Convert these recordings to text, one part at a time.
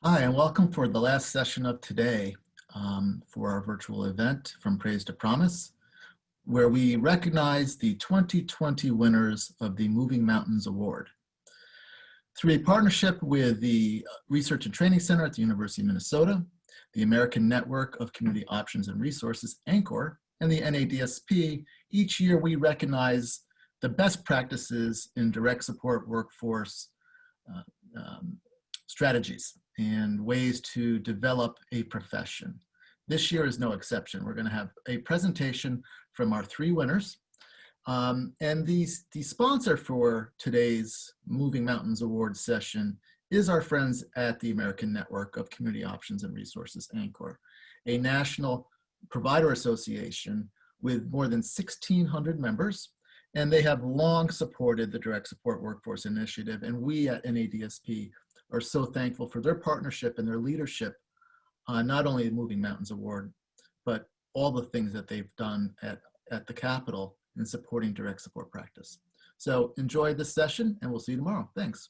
Hi, and welcome for the last session of today for our virtual event From Praise to Promise, where we recognize the 2020 winners of the Moving Mountains Award. Through a partnership with the Research and Training Center at the University of Minnesota, the American Network of Community Options and Resources, ANCOR, and the NADSP, each year we recognize the best practices in direct support workforce strategies and ways to develop a profession. This year is no exception. We're going to have a presentation from our three winners. And the sponsor for today's Moving Mountains Award session is our friends at the American Network of Community Options and Resources, ANCOR, a national provider association with more than 1,600 members. And they have long supported the Direct Support Workforce Initiative. And we at NADSP are so thankful for their partnership and their leadership on not only the Moving Mountains Award, but all the things that they've done at the Capitol in supporting direct support practice. So enjoy this session and we'll see you tomorrow. Thanks.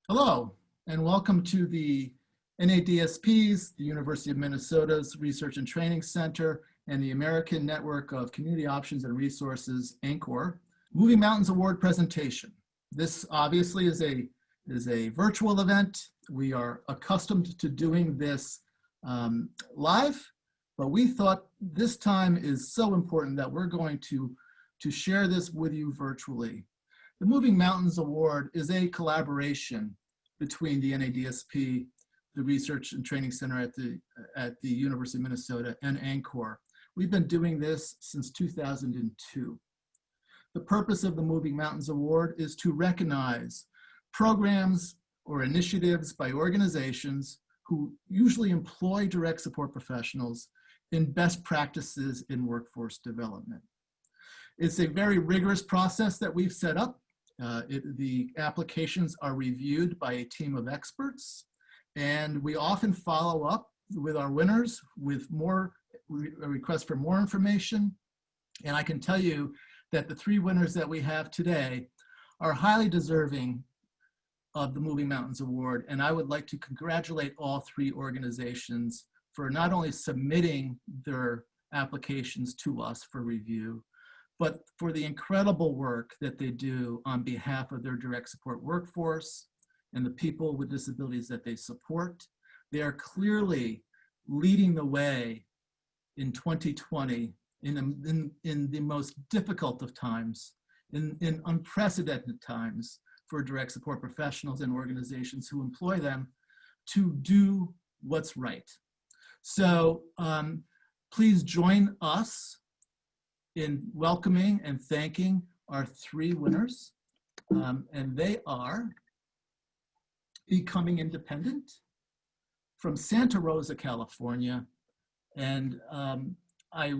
Hello, and welcome to the NADSP's, the University of Minnesota's Research and Training Center, and the American Network of Community Options and Resources, ANCOR, Moving Mountains Award presentation. This obviously is a virtual event. We are accustomed to doing this live, but we thought this time is so important that we're going to share this with you virtually. The Moving Mountains Award is a collaboration between the NADSP, the Research and Training Center at the University of Minnesota, and ANCOR. We've been doing this since 2002. The purpose of the Moving Mountains Award is to recognize programs or initiatives by organizations who usually employ direct support professionals in best practices in workforce development. It's a very rigorous process that we've set up. The applications are reviewed by a team of experts, and we often follow up with our winners with more requests for more information. And I can tell you that the three winners that we have today are highly deserving of the Moving Mountains Award. And I would like to congratulate all three organizations for not only submitting their applications to us for review, but for the incredible work that they do on behalf of their direct support workforce and the people with disabilities that they support. They are clearly leading the way in 2020 in the most difficult of times, in unprecedented times for direct support professionals and organizations who employ them to do what's right. So please join us in welcoming and thanking our three winners. And they are Becoming Independent from Santa Rosa, California. And I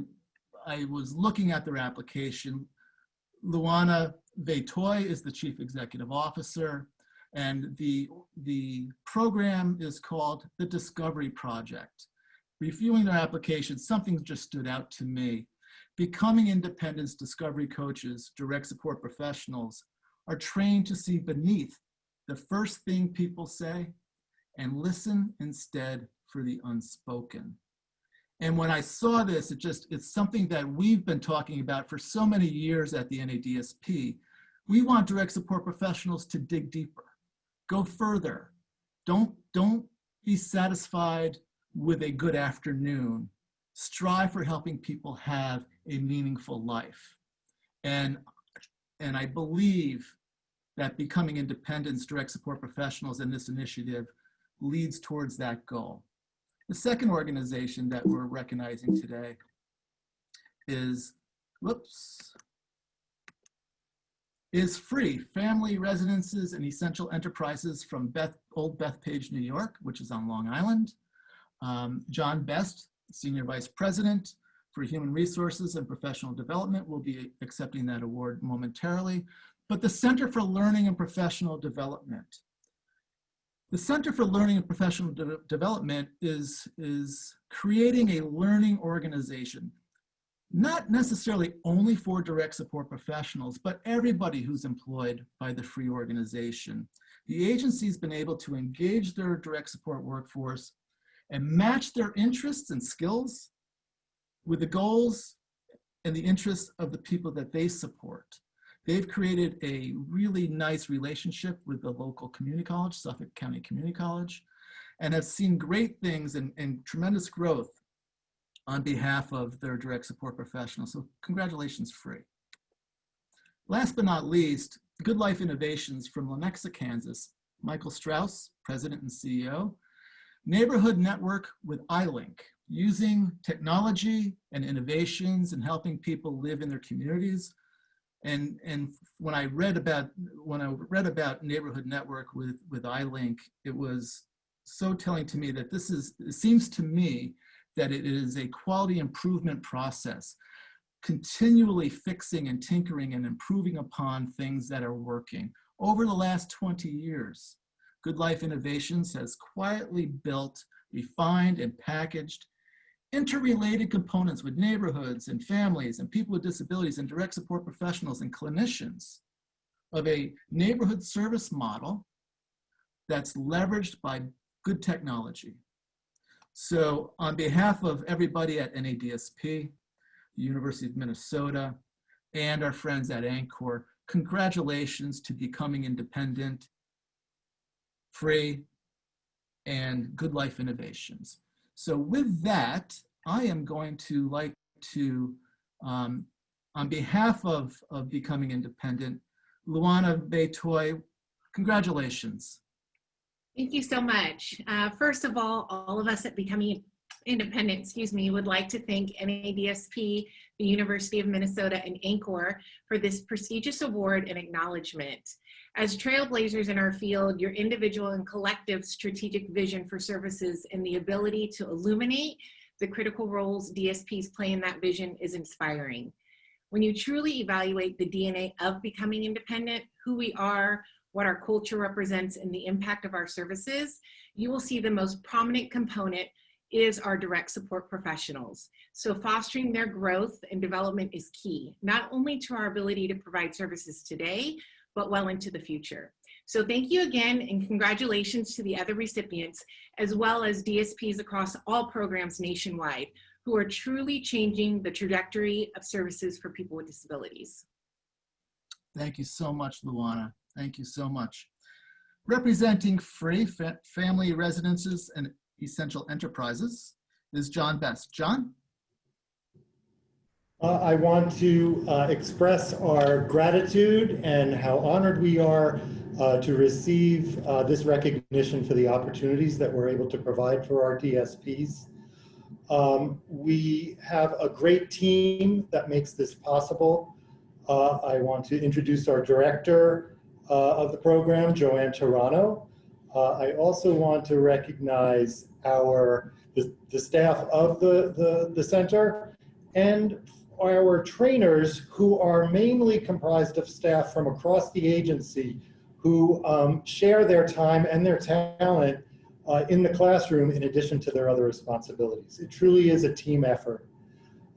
was looking at their application. Luana Vetoy is the Chief Executive Officer, and the program is called the Discovery Project. Reviewing their application, something just stood out to me. Becoming Independent's discovery coaches, direct support professionals, are trained to see beneath the first thing people say and listen instead for the unspoken. And when I saw this, it's something that we've been talking about for so many years at the NADSP. We want direct support professionals to dig deeper, go further. Don't be satisfied with a good afternoon. Strive for helping people have a meaningful life. And I believe that Becoming Independent's direct support professionals in this initiative leads towards that goal. The second organization that we're recognizing today is FREE, Family Residences and Essential Enterprises from Old Bethpage, New York, which is on Long Island. John Best, Senior Vice President for Human Resources and Professional Development, will be accepting that award momentarily. But the Center for Learning and Professional Development. The Center for Learning and Professional Development is creating a learning organization. not necessarily only for direct support professionals, but everybody who's employed by the free organization. The agency's been able to engage their direct support workforce and match their interests and skills with the goals and the interests of the people that they support. They've created a really nice relationship with the local community college, Suffolk County Community College, and have seen great things and tremendous growth on behalf of their direct support professionals. So congratulations, Free. Last but not least, Good Life Innovations from Lenexa, Kansas. Michael Strauss, President and CEO. Neighborhood Network with iLink, using technology and innovations and helping people live in their communities. And when I read about Neighborhood Network with iLink, it was so telling to me that it seems to me that it is a quality improvement process, continually fixing and tinkering and improving upon things that are working. Over the last 20 years, Good Life Innovations has quietly built, refined, and packaged interrelated components with neighborhoods and families and people with disabilities and direct support professionals and clinicians of a neighborhood service model that's leveraged by good technology. So on behalf of everybody at NADSP, the University of Minnesota, and our friends at ANCOR, congratulations to becoming independent, free, and Good Life Innovations. So with that, I am going to like to, on behalf of becoming independent, Luana Betoy, congratulations. Thank you so much. First of all of us at Becoming Independent, would like to thank NADSP, the University of Minnesota, and ANCOR for this prestigious award and acknowledgement. As trailblazers in our field, your individual and collective strategic vision for services and the ability to illuminate the critical roles DSPs play in that vision is inspiring. When you truly evaluate the DNA of becoming independent, who we are, what our culture represents, and the impact of our services, you will see the most prominent component is our direct support professionals. So fostering their growth and development is key, not only to our ability to provide services today, but well into the future. So thank you again, and congratulations to the other recipients, as well as DSPs across all programs nationwide, who are truly changing the trajectory of services for people with disabilities. Thank you so much, Luana. Thank you so much. Representing Free Family Residences and Essential Enterprises is John Best. John? I want to express our gratitude and how honored we are to receive this recognition for the opportunities that we're able to provide for our DSPs. We have a great team that makes this possible. I want to introduce our director of the program, Joanne Toronto. I also want to recognize the staff of the center and our trainers, who are mainly comprised of staff from across the agency who share their time and their talent in the classroom in addition to their other responsibilities. It truly is a team effort.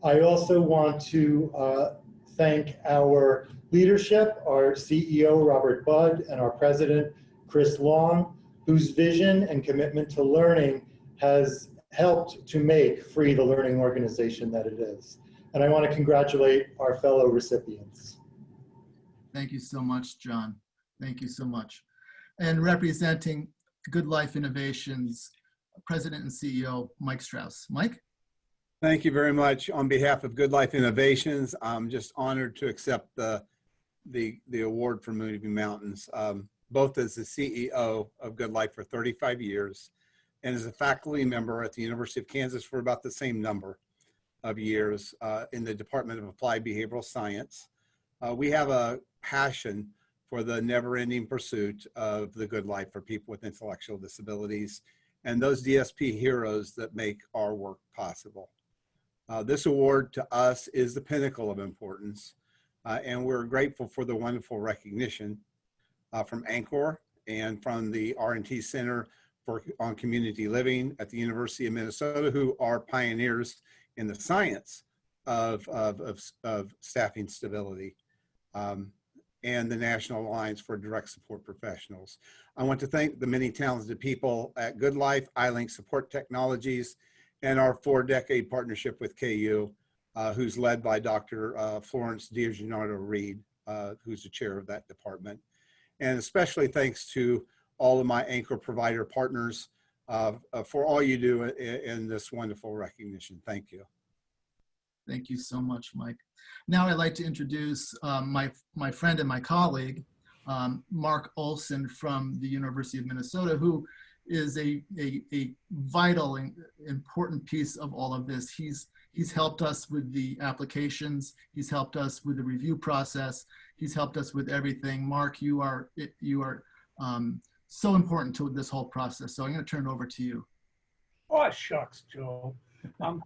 I also want to thank our leadership, our CEO, Robert Budd, and our president, Chris Long, whose vision and commitment to learning has helped to make Free the learning organization that it is. And I want to congratulate our fellow recipients. Thank you so much, John. Thank you so much. And representing Good Life Innovations, President and CEO, Mike Strauss. Mike? Thank you very much. On behalf of Good Life Innovations, I'm just honored to accept the award from Moving Mountains, both as the CEO of Good Life for 35 years and as a faculty member at the University of Kansas for about the same number of years in the Department of Applied Behavioral Science. We have a passion for the never-ending pursuit of the good life for people with intellectual disabilities and those DSP heroes that make our work possible. This award to us is the pinnacle of importance, and we're grateful for the wonderful recognition from ANCOR and from the R&T Center on Community Living at the University of Minnesota, who are pioneers in the science of staffing stability, and the National Alliance for Direct Support Professionals. I want to thank the many talented people at Good Life, iLink Support Technologies, and our 4-decade partnership with KU, who's led by Dr. Florence DiGianardo-Reed, who's the chair of that department. And especially thanks to all of my ANCOR provider partners for all you do in this wonderful recognition. Thank you. Thank you so much, Mike. Now I'd like to introduce my friend and my colleague, Mark Olson from the University of Minnesota, who is a vital and important piece of all of this. He's helped us with the applications. He's helped us with the review process. He's helped us with everything. Mark, you are so important to this whole process. So I'm going to turn it over to you. Oh, shucks, Joe.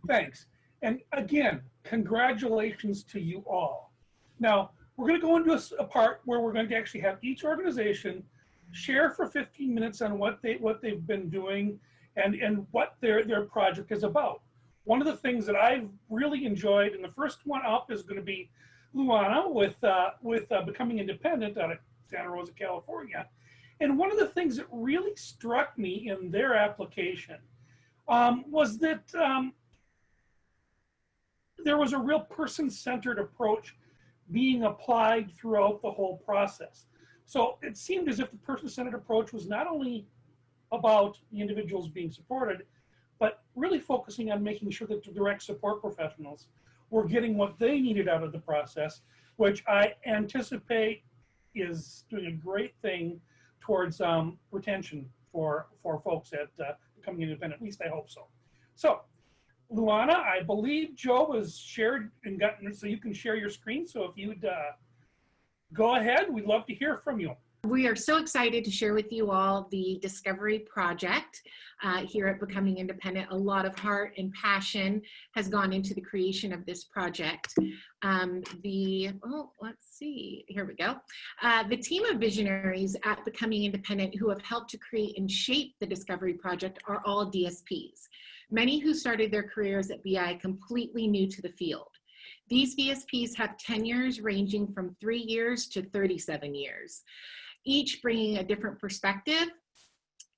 Thanks. And again, congratulations to you all. Now, we're going to go into a part where we're going to actually have each organization share for 15 minutes on what they've been doing and what their project is about. One of the things that I've really enjoyed, and the first one up is going to be Luana with Becoming Independent out of Santa Rosa, California. And one of the things that really struck me in their application was that there was a real person-centered approach being applied throughout the whole process. So it seemed as if the person-centered approach was not only about the individuals being supported, but really focusing on making sure that the direct support professionals were getting what they needed out of the process, which I anticipate is doing a great thing towards retention for folks at Becoming Independent. At least I hope so. So, Luana, I believe Joe has shared and gotten, so you can share your screen. So if you'd go ahead, we'd love to hear from you. We are so excited to share with you all the Discovery Project here at Becoming Independent. A lot of heart and passion has gone into the creation of this project. Let's see, here we go. The team of visionaries at Becoming Independent who have helped to create and shape the Discovery Project are all DSPs, many who started their careers at BI completely new to the field. These VSPs have tenures ranging from 3 years to 37 years, each bringing a different perspective,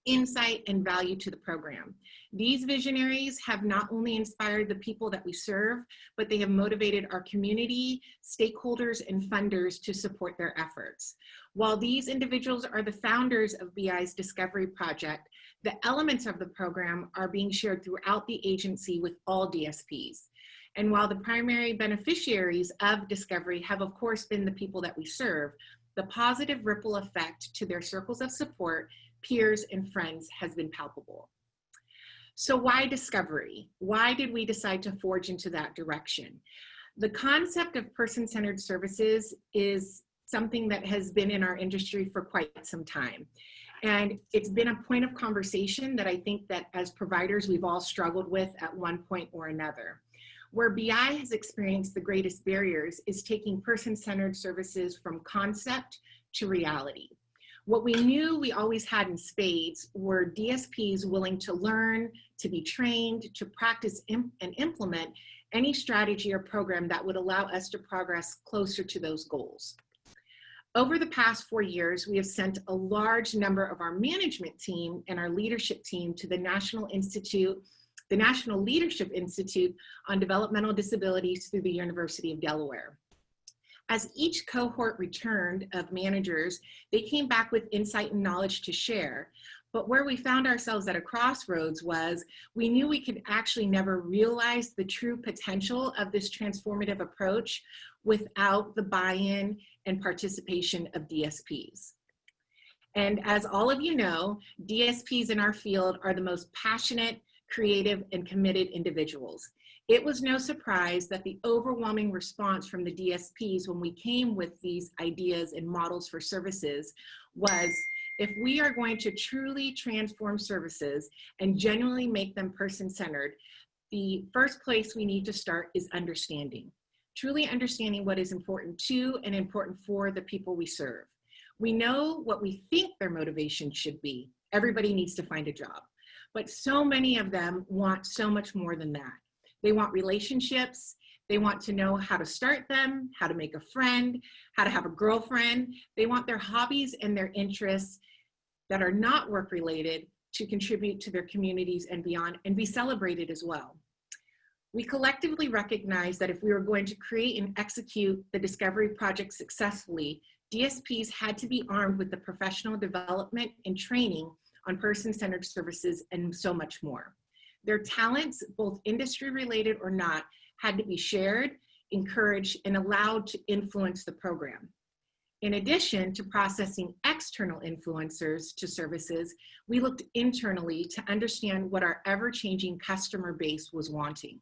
insight, and value to the program. These visionaries have not only inspired the people that we serve, but they have motivated our community, stakeholders, and funders to support their efforts. While these individuals are the founders of BI's Discovery Project, the elements of the program are being shared throughout the agency with all DSPs. And while the primary beneficiaries of Discovery have, of course, been the people that we serve, the positive ripple effect to their circles of support, peers, and friends has been palpable. So why Discovery? Why did we decide to forge into that direction? The concept of person-centered services is something that has been in our industry for quite some time. And it's been a point of conversation that I think that as providers, we've all struggled with at one point or another. Where BI has experienced the greatest barriers is taking person-centered services from concept to reality. What we knew we always had in spades were DSPs willing to learn, to be trained, to practice and implement any strategy or program that would allow us to progress closer to those goals. Over the past 4 years, we have sent a large number of our management team and our leadership team to the National Leadership Institute on Developmental Disabilities through the University of Delaware. As each cohort returned of managers, they came back with insight and knowledge to share. But where we found ourselves at a crossroads was we knew we could actually never realize the true potential of this transformative approach without the buy-in and participation of DSPs. And as all of you know, DSPs in our field are the most passionate, creative, and committed individuals. It was no surprise that the overwhelming response from the DSPs when we came with these ideas and models for services was, if we are going to truly transform services and genuinely make them person-centered, the first place we need to start is understanding. Truly understanding what is important to and important for the people we serve. We know what we think their motivation should be. Everybody needs to find a job. But so many of them want so much more than that. They want relationships, They want to know how to start them, how to make a friend, how to have a girlfriend. They want their hobbies and their interests that are not work related to contribute to their communities and beyond and be celebrated as well. We collectively recognize that if we were going to create and execute the Discovery Project successfully, DSPs had to be armed with the professional development and training on person-centered services and so much more. Their talents, both industry-related or not, had to be shared, encouraged, and allowed to influence the program. In addition to processing external influencers to services, we looked internally to understand what our ever-changing customer base was wanting.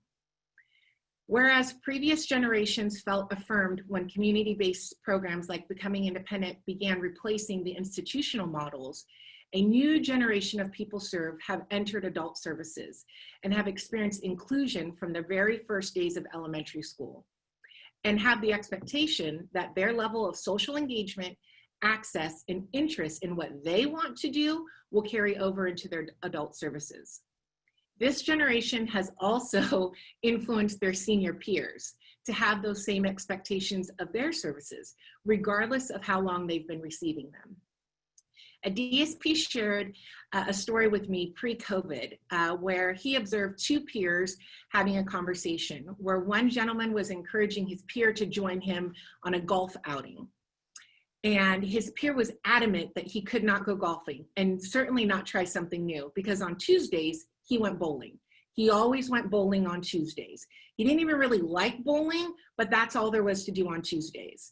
Whereas previous generations felt affirmed when community-based programs like Becoming Independent began replacing the institutional models, a new generation of people served have entered adult services and have experienced inclusion from the very first days of elementary school, and have the expectation that their level of social engagement, access, and interest in what they want to do will carry over into their adult services. This generation has also influenced their senior peers to have those same expectations of their services, regardless of how long they've been receiving them. A DSP shared a story with me pre-COVID where he observed two peers having a conversation where one gentleman was encouraging his peer to join him on a golf outing. And his peer was adamant that he could not go golfing and certainly not try something new because on Tuesdays, he went bowling. He always went bowling on Tuesdays. He didn't even really like bowling, but that's all there was to do on Tuesdays.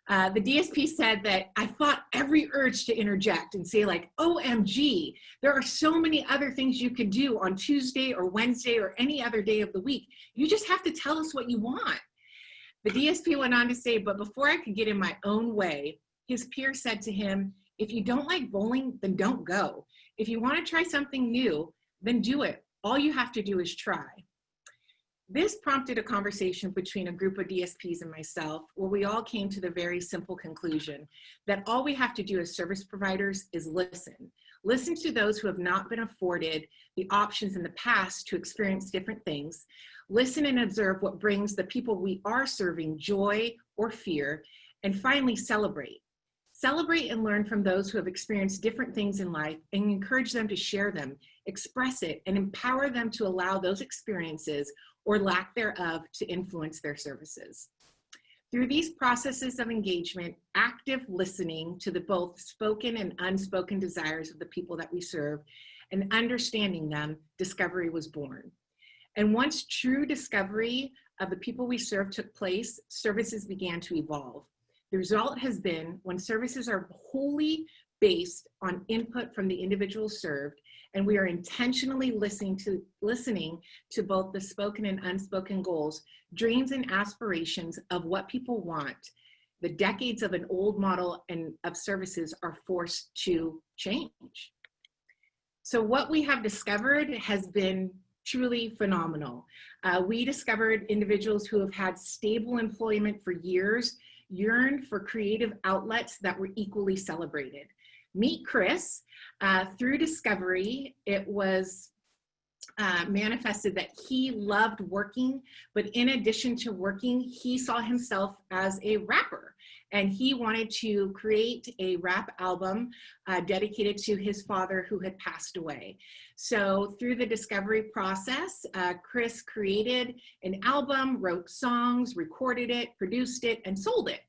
The DSP said that I fought every urge to interject and say like, OMG, there are so many other things you could do on Tuesday or Wednesday or any other day of the week. You just have to tell us what you want. The DSP went on to say, but before I could get in my own way, his peer said to him, if you don't like bowling, then don't go. If you want to try something new, then do it. All you have to do is try. This prompted a conversation between a group of DSPs and myself where we all came to the very simple conclusion that all we have to do as service providers is listen. Listen to those who have not been afforded the options in the past to experience different things. Listen and observe what brings the people we are serving joy or fear. And finally, celebrate. Celebrate and learn from those who have experienced different things in life and encourage them to share them, express it, and empower them to allow those experiences or lack thereof to influence their services. Through these processes of engagement, active listening to the both spoken and unspoken desires of the people that we serve, and understanding them, discovery was born. And once true discovery of the people we serve took place, services began to evolve. The result has been when services are wholly based on input from the individuals served, and we are intentionally listening to both the spoken and unspoken goals, dreams and aspirations of what people want, the decades of an old model and of services are forced to change. So what we have discovered has been truly phenomenal. We discovered individuals who have had stable employment for years yearned for creative outlets that were equally celebrated. Meet Chris. Through discovery, it was manifested that he loved working, but in addition to working, he saw himself as a rapper. And he wanted to create a rap album dedicated to his father who had passed away. So through the discovery process, Chris created an album, wrote songs, recorded it, produced it, and sold it.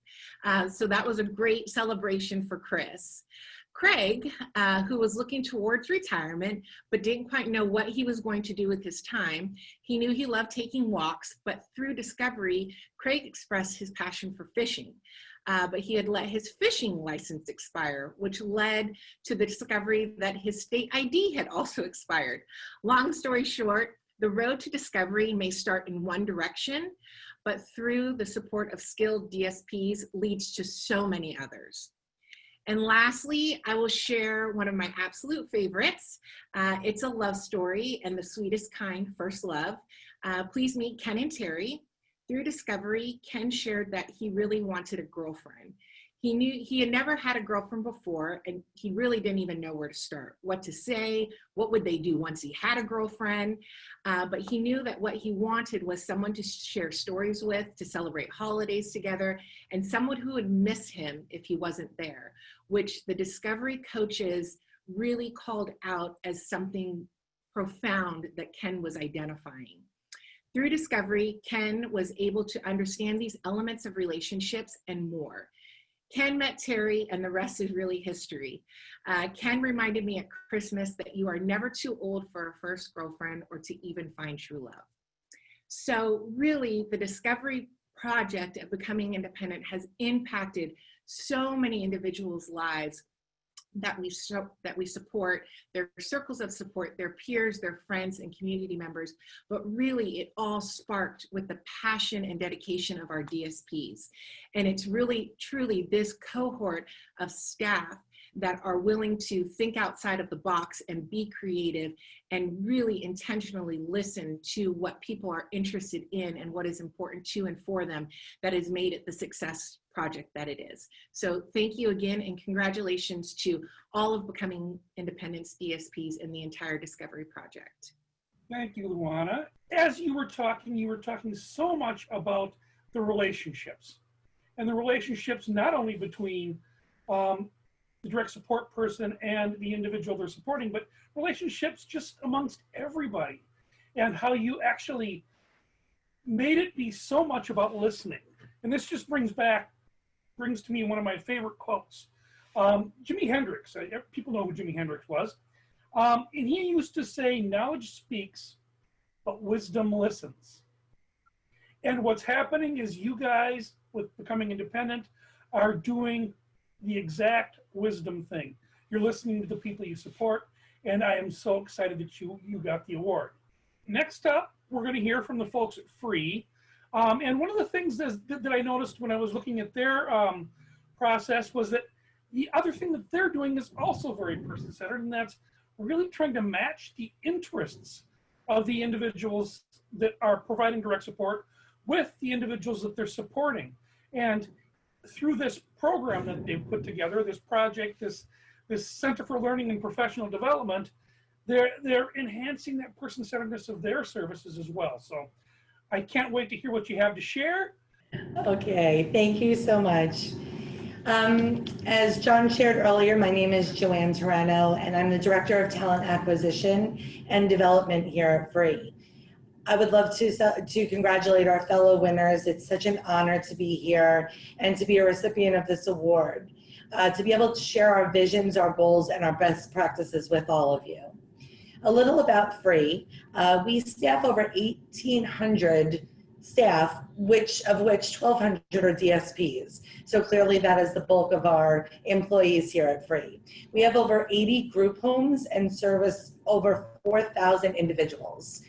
So that was a great celebration for Chris. Craig, who was looking towards retirement, but didn't quite know what he was going to do with his time. He knew he loved taking walks, but through discovery, Craig expressed his passion for fishing. But he had let his fishing license expire, which led to the discovery that his state ID had also expired. Long story short, the road to discovery may start in one direction, but through the support of skilled DSPs leads to so many others. And lastly, I will share one of my absolute favorites. It's a love story and the sweetest kind, first love. Please meet Ken and Terry. Through discovery, Ken shared that he really wanted a girlfriend. He knew he had never had a girlfriend before, and he really didn't even know where to start, what to say, what would they do once he had a girlfriend. But he knew that what he wanted was someone to share stories with, to celebrate holidays together, and someone who would miss him if he wasn't there, which the Discovery coaches really called out as something profound that Ken was identifying. Through Discovery, Ken was able to understand these elements of relationships and more. Ken met Terry, and the rest is really history. Ken reminded me at Christmas that you are never too old for a first girlfriend or to even find true love. So really, the Discovery project of becoming independent has impacted so many individuals' lives that we support, their circles of support, their peers, their friends, and community members. But really, it all sparked with the passion and dedication of our DSPs. And it's really, truly this cohort of staff that are willing to think outside of the box and be creative and really intentionally listen to what people are interested in and what is important to and for them that has made it the success project that it is. So thank you again, and congratulations to all of Becoming Independence DSPs and the entire Discovery project. Thank you, Luana. As you were talking so much about the relationships, and the relationships not only between the direct support person and the individual they're supporting, but relationships just amongst everybody, and how you actually made it be so much about listening. And this just brings to me one of my favorite quotes. Jimi Hendrix, people know who Jimi Hendrix was. And he used to say, knowledge speaks, but wisdom listens. And what's happening is you guys, with Becoming Independent, are doing the exact wisdom thing. You're listening to the people you support, and I am so excited that you got the award. Next up, we're going to hear from the folks at Free. And one of the things that I noticed when I was looking at their process was that the other thing that they're doing is also very person-centered, and that's really trying to match the interests of the individuals that are providing direct support with the individuals that they're supporting. And through this program that they've put together, this project, this Center for Learning and Professional Development, they're enhancing that person-centeredness of their services as well. So I can't wait to hear what you have to share. Okay, thank you so much. As John shared earlier, my name is Joanne Turano, and I'm the Director of Talent Acquisition and Development here at Free. I would love to congratulate our fellow winners. It's such an honor to be here and to be a recipient of this award, to be able to share our visions, our goals, and our best practices with all of you. A little about Free. We staff over 1,800 staff, of which 1,200 are DSPs. So clearly that is the bulk of our employees here at Free. We have over 80 group homes and service over 4,000 individuals.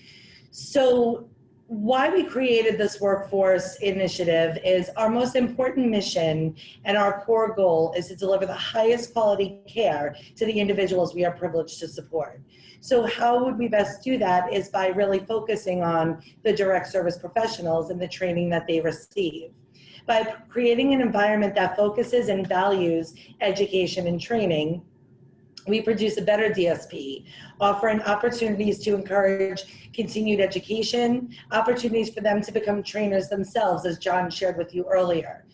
So why we created this workforce initiative is our most important mission and our core goal is to deliver the highest quality care to the individuals we are privileged to support. So how would we best do that is by really focusing on the direct service professionals and the training that they receive. By creating an environment that focuses and values education and training, we produce a better DSP, offering opportunities to encourage continued education, opportunities for them to become trainers themselves, as John shared with you earlier.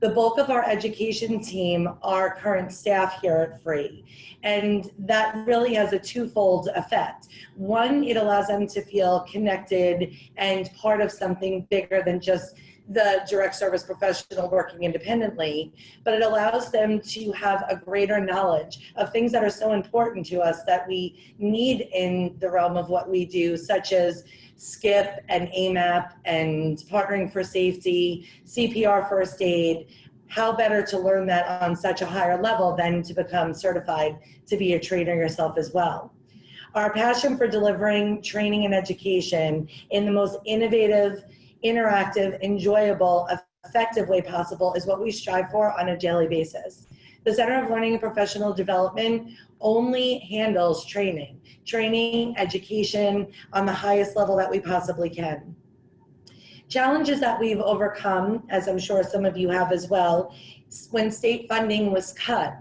The bulk of our education team are current staff here at Free, and that really has a twofold effect. One, it allows them to feel connected and part of something bigger than just the direct service professional working independently, but it allows them to have a greater knowledge of things that are so important to us that we need in the realm of what we do, such as SCIP and AMAP and partnering for safety, CPR first aid. How better to learn that on such a higher level than to become certified to be a trainer yourself as well. Our passion for delivering training and education in the most innovative, interactive, enjoyable, effective way possible is what we strive for on a daily basis. The Center of Learning and Professional Development only handles training, education on the highest level that we possibly can. Challenges that we've overcome, as I'm sure some of you have as well, when state funding was cut,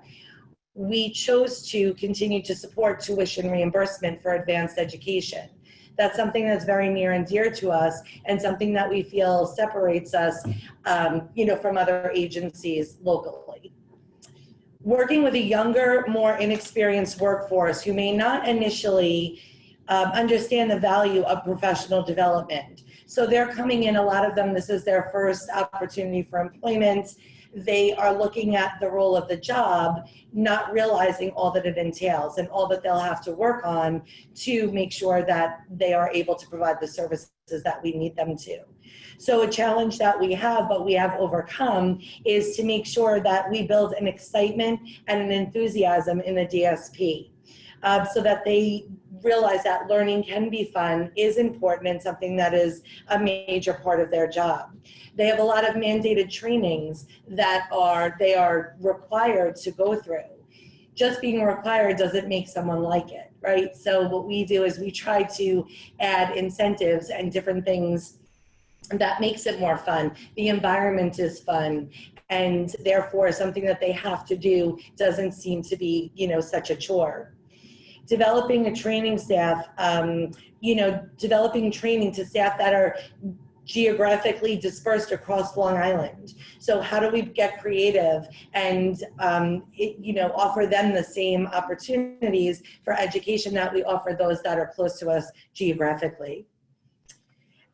we chose to continue to support tuition reimbursement for advanced education. That's something that's very near and dear to us, and something that we feel separates us, from other agencies locally. Working with a younger, more inexperienced workforce who may not initially understand the value of professional development. So they're coming in, a lot of them, this is their first opportunity for employment. They are looking at the role of the job, not realizing all that it entails and all that they'll have to work on to make sure that they are able to provide the services that we need them to. So a challenge that we have, but we have overcome, is to make sure that we build an excitement and an enthusiasm in the DSP, so that they realize that learning can be fun, is important, and something that is a major part of their job. They have a lot of mandated trainings that they are required to go through. Just being required doesn't make someone like it, right? So what we do is we try to add incentives and different things that makes it more fun. The environment is fun, and therefore something that they have to do doesn't seem to be, such a chore. Developing a training staff, developing training to staff that are geographically dispersed across Long Island. So how do we get creative and offer them the same opportunities for education that we offer those that are close to us geographically?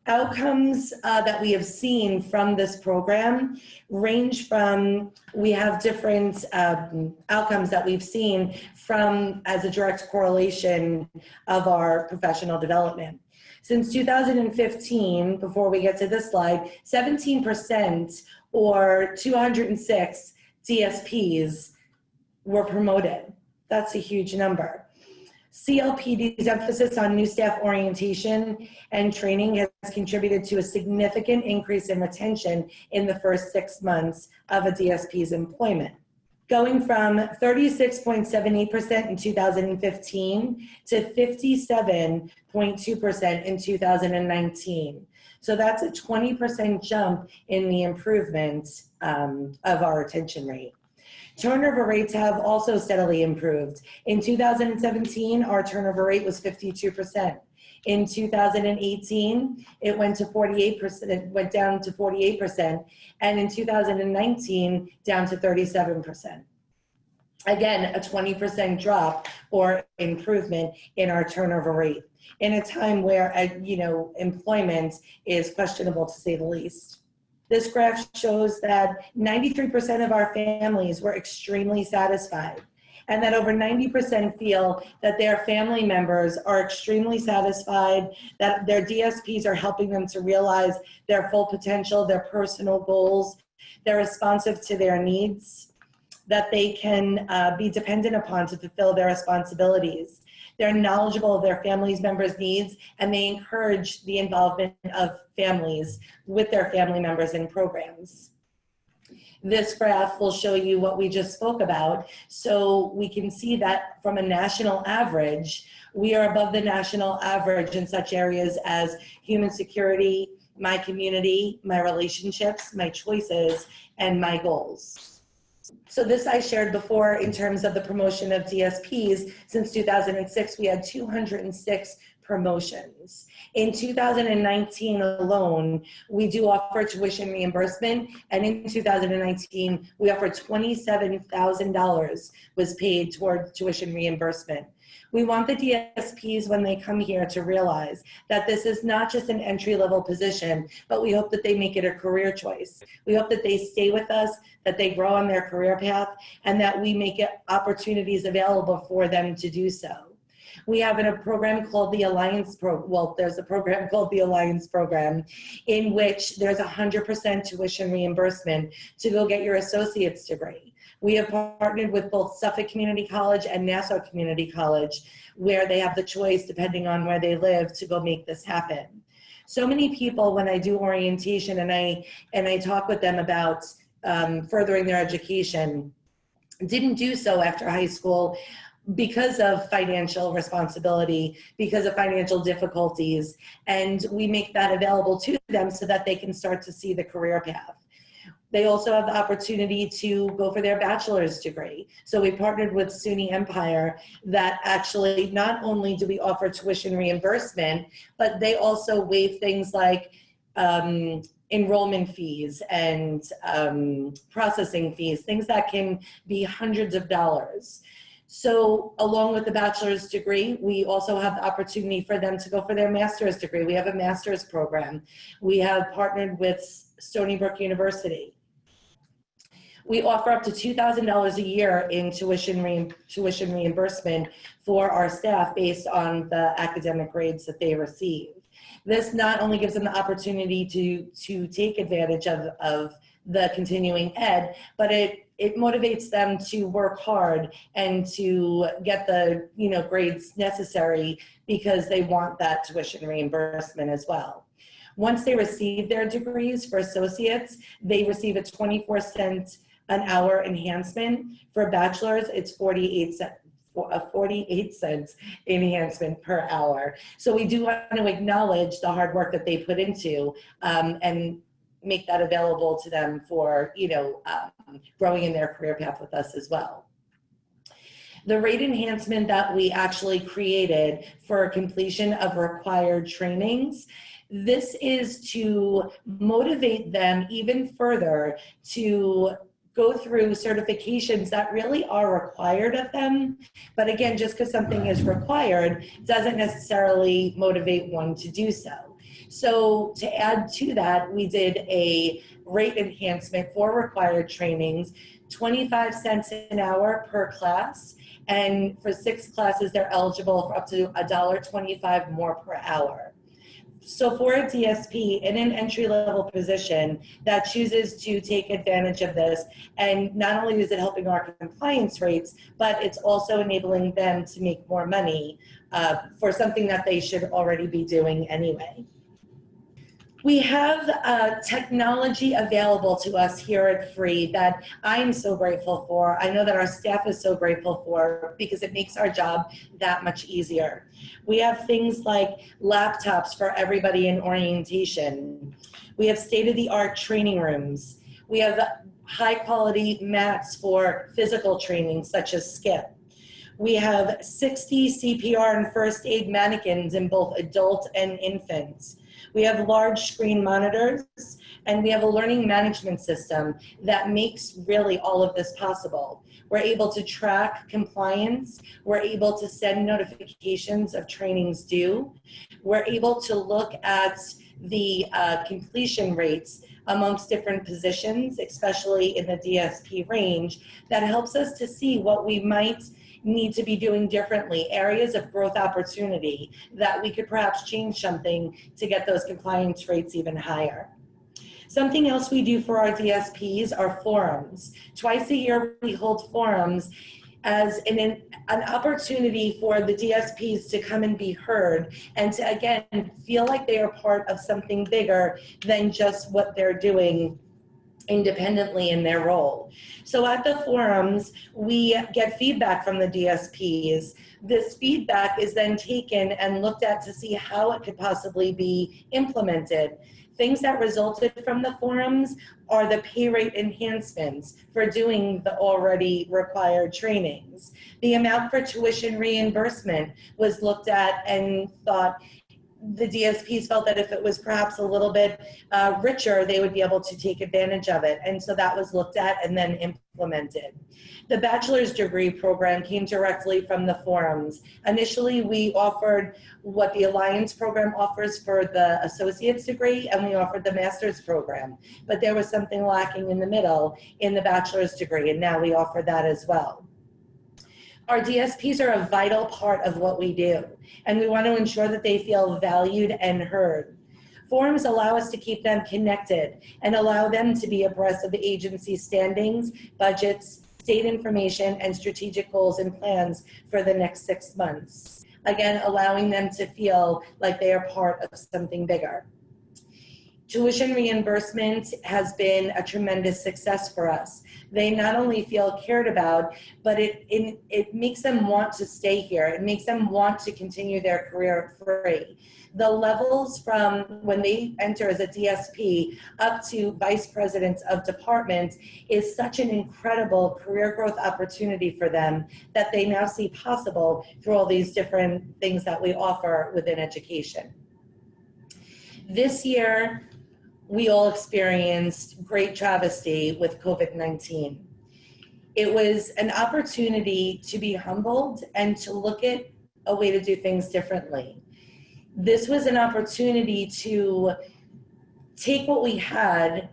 Outcomes that we have seen from this program range from, we have different outcomes that we've seen from as a direct correlation of our professional development. Since 2015, before we get to this slide, 17% or 206 DSPs were promoted. That's a huge number. CLPD's emphasis on new staff orientation and training has contributed to a significant increase in retention in the first 6 months of a DSP's employment, going from 36.78% in 2015 to 57.2% in 2019. So that's a 20% jump in the improvement of our retention rate. Turnover rates have also steadily improved. In 2017, our turnover rate was 52%. In 2018, it went to 48%, it went down to 48%, and in 2019, down to 37%. Again, a 20% drop or improvement in our turnover rate in a time where, employment is questionable to say the least. This graph shows that 93% of our families were extremely satisfied, and that over 90% feel that their family members are extremely satisfied, that their DSPs are helping them to realize their full potential, their personal goals, they're responsive to their needs, that they can be dependent upon to fulfill their responsibilities. They're knowledgeable of their family members' needs, and they encourage the involvement of families with their family members in programs. This graph will show you what we just spoke about. So we can see that from a national average, we are above the national average in such areas as human security, my community, my relationships, my choices, and my goals. So this I shared before in terms of the promotion of DSPs. Since 2006, we had 206 promotions. In 2019 alone, we do offer tuition reimbursement, and in 2019, we offered $27,000 was paid toward tuition reimbursement. We want the DSPs, when they come here, to realize that this is not just an entry-level position, but we hope that they make it a career choice. We hope that they stay with us, that they grow on their career path, and that we make it opportunities available for them to do so. We have a program called the Alliance there's a program called the Alliance Program, in which there's 100% tuition reimbursement to go get your associate's degree. We have partnered with both Suffolk Community College and Nassau Community College, where they have the choice, depending on where they live, to go make this happen. So many people, when I do orientation and I talk with them about furthering their education, didn't do so after high school because of financial responsibility, because of financial difficulties, and we make that available to them so that they can start to see the career path. They also have the opportunity to go for their bachelor's degree. So we partnered with SUNY Empire that actually not only do we offer tuition reimbursement, but they also waive things like enrollment fees and processing fees, things that can be hundreds of dollars. So along with the bachelor's degree, we also have the opportunity for them to go for their master's degree. We have a master's program. We have partnered with Stony Brook University. We offer up to $2,000 a year in tuition reimbursement for our staff based on the academic grades that they receive. This not only gives them the opportunity to take advantage of the continuing ed, but it motivates them to work hard and to get the grades necessary because they want that tuition reimbursement as well. Once they receive their degrees for associates, they receive a 24-cent an hour enhancement. For bachelor's, it's 48 cents enhancement per hour. So we do want to acknowledge the hard work that they put into and make that available to them for growing in their career path with us as well. The rate enhancement that we actually created for completion of required trainings, this is to motivate them even further to go through certifications that really are required of them. But again, just because something is required doesn't necessarily motivate one to do so. So to add to that, we did a rate enhancement for required trainings, 25 cents an hour per class. And for 6 classes, they're eligible for up to $1.25 more per hour. So for a DSP in an entry-level position that chooses to take advantage of this, and not only is it helping our compliance rates, but it's also enabling them to make more money for something that they should already be doing anyway. We have technology available to us here at Free that I'm so grateful for. I know that our staff is so grateful for because it makes our job that much easier. We have things like laptops for everybody in orientation. We have state-of-the-art training rooms. We have high-quality mats for physical training such as skip. We have 60 CPR and first aid mannequins in both adult and infants. We have large screen monitors, and we have a learning management system that makes really all of this possible. We're able to track compliance. We're able to send notifications of trainings due. We're able to look at the completion rates amongst different positions, especially in the DSP range, that helps us to see what we might need to be doing differently, areas of growth opportunity that we could perhaps change something to get those compliance rates even higher. Something else we do for our DSPs are forums. Twice a year we hold forums as an opportunity for the DSPs to come and be heard and to, again, feel like they are part of something bigger than just what they're doing independently in their role. So at the forums, we get feedback from the DSPs. This feedback is then taken and looked at to see how it could possibly be implemented. Things that resulted from the forums are the pay rate enhancements for doing the already required trainings. The amount for tuition reimbursement was looked at and thought, the DSPs felt that if it was perhaps a little bit richer, they would be able to take advantage of it. And so that was looked at and then implemented. The bachelor's degree program came directly from the forums. Initially, we offered what the Alliance program offers for the associate's degree, and we offered the master's program. But there was something lacking in the middle in the bachelor's degree, and now we offer that as well. Our DSPs are a vital part of what we do, and we want to ensure that they feel valued and heard. Forums allow us to keep them connected and allow them to be abreast of the agency's standings, budgets, state information, and strategic goals and plans for the next 6 months. Again, allowing them to feel like they are part of something bigger. Tuition reimbursement has been a tremendous success for us. They not only feel cared about, but it makes them want to stay here. It makes them want to continue their career free. The levels from when they enter as a DSP up to vice presidents of departments is such an incredible career growth opportunity for them that they now see possible through all these different things that we offer within education. This year, we all experienced great travesty with COVID-19. It was an opportunity to be humbled and to look at a way to do things differently. This was an opportunity to take what we had,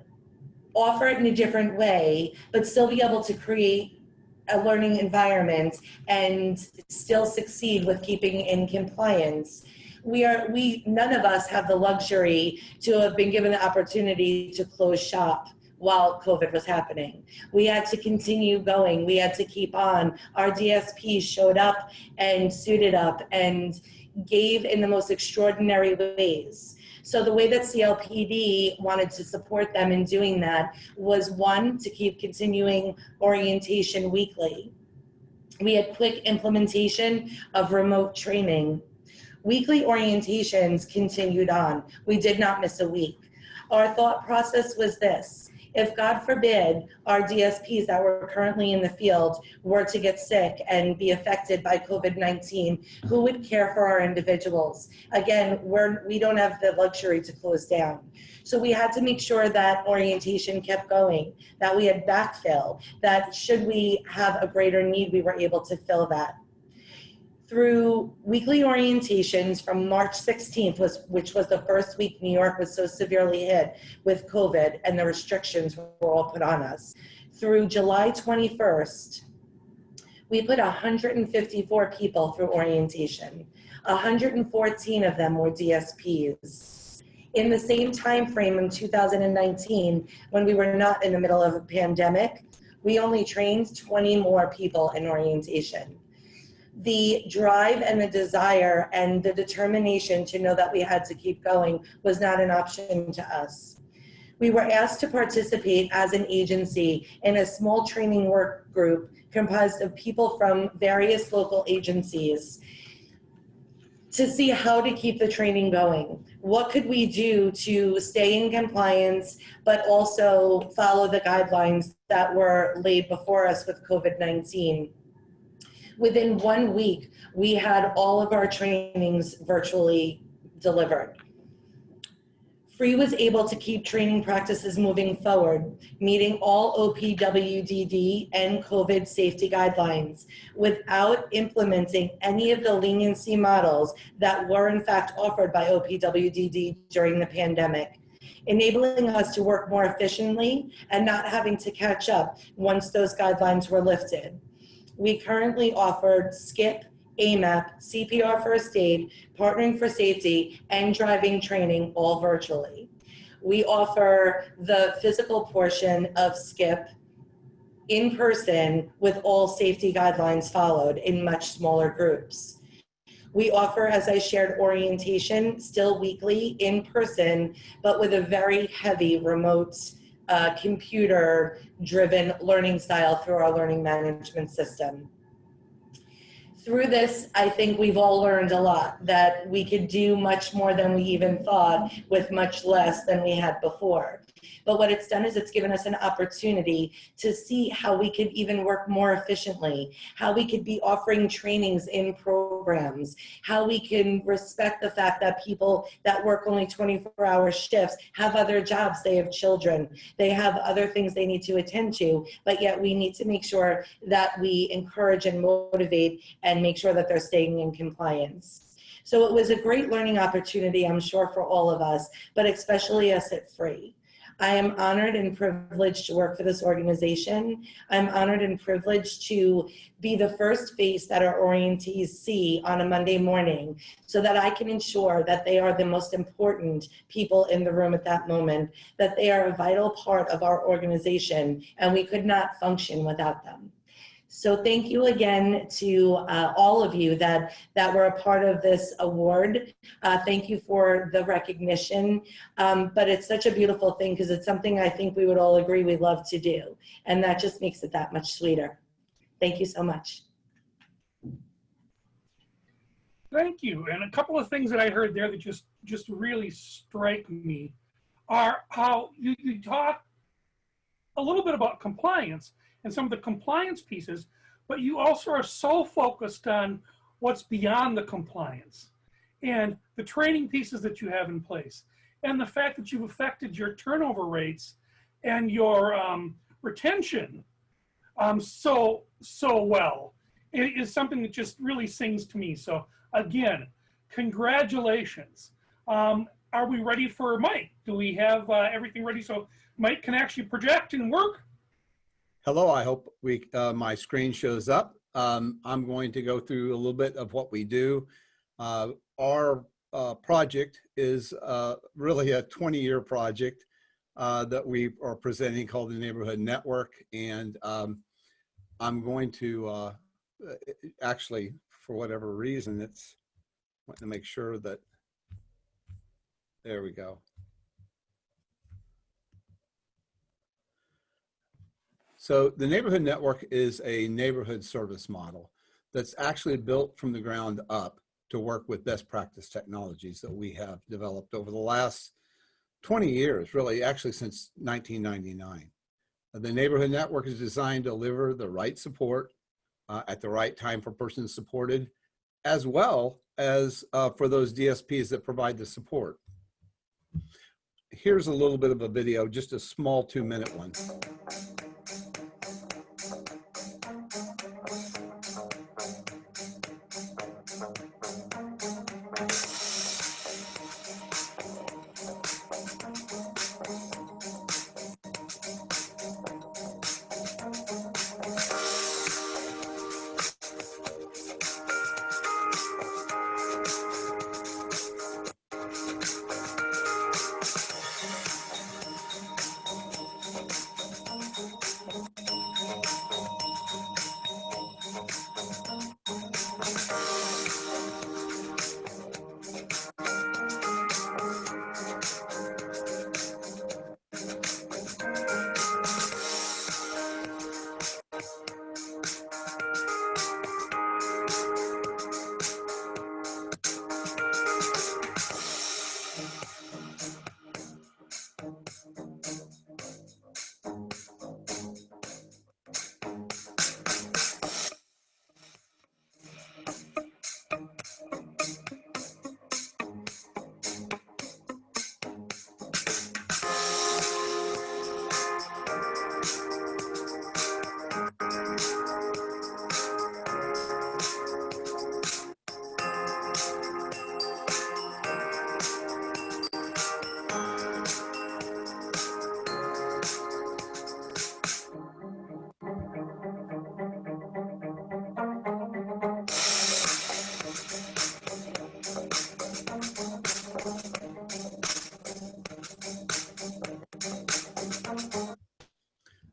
offer it in a different way, but still be able to create a learning environment and still succeed with keeping in compliance. None of us have the luxury to have been given the opportunity to close shop while COVID was happening. We had to continue going. We had to keep on. Our DSPs showed up and suited up and gave in the most extraordinary ways. So the way that CLPD wanted to support them in doing that was, one, to keep continuing orientation weekly. We had quick implementation of remote training. Weekly orientations continued on. We did not miss a week. Our thought process was this: if God forbid our DSPs that were currently in the field were to get sick and be affected by COVID-19, who would care for our individuals? Again, we don't have the luxury to close down. So we had to make sure that orientation kept going, that we had backfill, that should we have a greater need, we were able to fill that. Through weekly orientations from March 16th, which was the first week New York was so severely hit with COVID and the restrictions were all put on us, through July 21st, we put 154 people through orientation. 114 of them were DSPs. In the same time frame in 2019, when we were not in the middle of a pandemic, we only trained 20 more people in orientation. The drive and the desire and the determination to know that we had to keep going was not an option to us. We were asked to participate as an agency in a small training work group comprised of people from various local agencies to see how to keep the training going. What could we do to stay in compliance, but also follow the guidelines that were laid before us with COVID-19? Within 1 week, we had all of our trainings virtually delivered. Free was able to keep training practices moving forward, meeting all OPWDD and COVID safety guidelines without implementing any of the leniency models that were in fact offered by OPWDD during the pandemic, enabling us to work more efficiently and not having to catch up once those guidelines were lifted. We currently offered SCIP, AMAP, CPR first aid, partnering for safety, and driving training all virtually. We offer the physical portion of SCIP in person with all safety guidelines followed in much smaller groups. We offer, as I shared, orientation still weekly in person, but with a very heavy remote computer-driven learning style through our learning management system. Through this, I think we've all learned a lot, that we could do much more than we even thought with much less than we had before. But what it's done is it's given us an opportunity to see how we could even work more efficiently, how we could be offering trainings in programs, how we can respect the fact that people that work only 24-hour shifts have other jobs, they have children, they have other things they need to attend to, but yet we need to make sure that we encourage and motivate and make sure that they're staying in compliance. So it was a great learning opportunity, I'm sure, for all of us, but especially us at Free. I am honored and privileged to work for this organization. I'm honored and privileged to be the first face that our orientees see on a Monday morning so that I can ensure that they are the most important people in the room at that moment, that they are a vital part of our organization, and we could not function without them. So thank you again to all of you that were a part of this award. Thank you for the recognition. But it's such a beautiful thing because it's something I think we would all agree we love to do. And that just makes it that much sweeter. Thank you so much. Thank you. And a couple of things that I heard there that just really strike me are how you talk a little bit about compliance and some of the compliance pieces, but you also are so focused on what's beyond the compliance and the training pieces that you have in place and the fact that you've affected your turnover rates and your retention so well. It is something that just really sings to me. So again, congratulations. Are we ready for Mike? Do we have everything ready so Mike can actually project and work? Hello, I hope my screen shows up. I'm going to go through a little bit of what we do. Our project is really a 20-year project that we are presenting called the Neighborhood Network. And I'm going to actually, for whatever reason, it's wanting to make sure that, there we go. So the Neighborhood Network is a neighborhood service model that's actually built from the ground up to work with best practice technologies that we have developed over the last 20 years, really, actually since 1999. The Neighborhood Network is designed to deliver the right support at the right time for persons supported, as well as for those DSPs that provide the support. Here's a little bit of a video, just a small 2-minute one.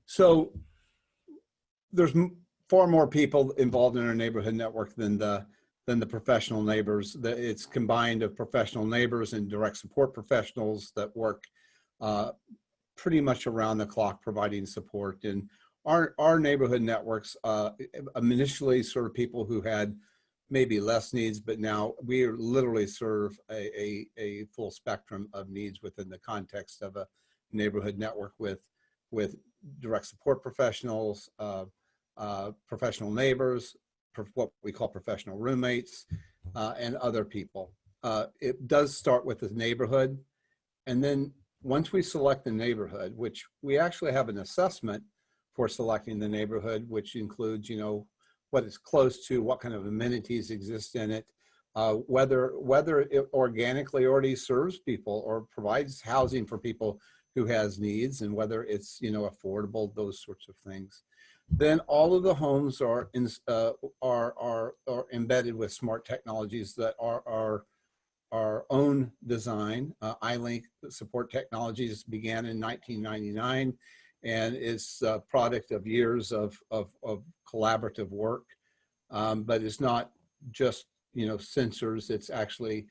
So there's far more people involved in our neighborhood network than the professional neighbors. It's combined of professional neighbors and direct support professionals that work pretty much around the clock providing support. And our neighborhood networks initially sort of people who had maybe less needs, but now we literally serve a full spectrum of needs within the context of a neighborhood network with direct support professionals, professional neighbors, what we call professional roommates, and other people. It does start with the neighborhood. And then once we select the neighborhood, which we actually have an assessment for selecting the neighborhood, which includes, you know, what it's close to, what kind of amenities exist in it, whether it organically already serves people or provides housing for people who has needs, and whether it's, you know, affordable, those sorts of things. Then all of the homes are embedded with smart technologies that are our own design. iLink support technologies began in 1999, and it's a product of years of collaborative work. But it's not just, you know, sensors. It's actually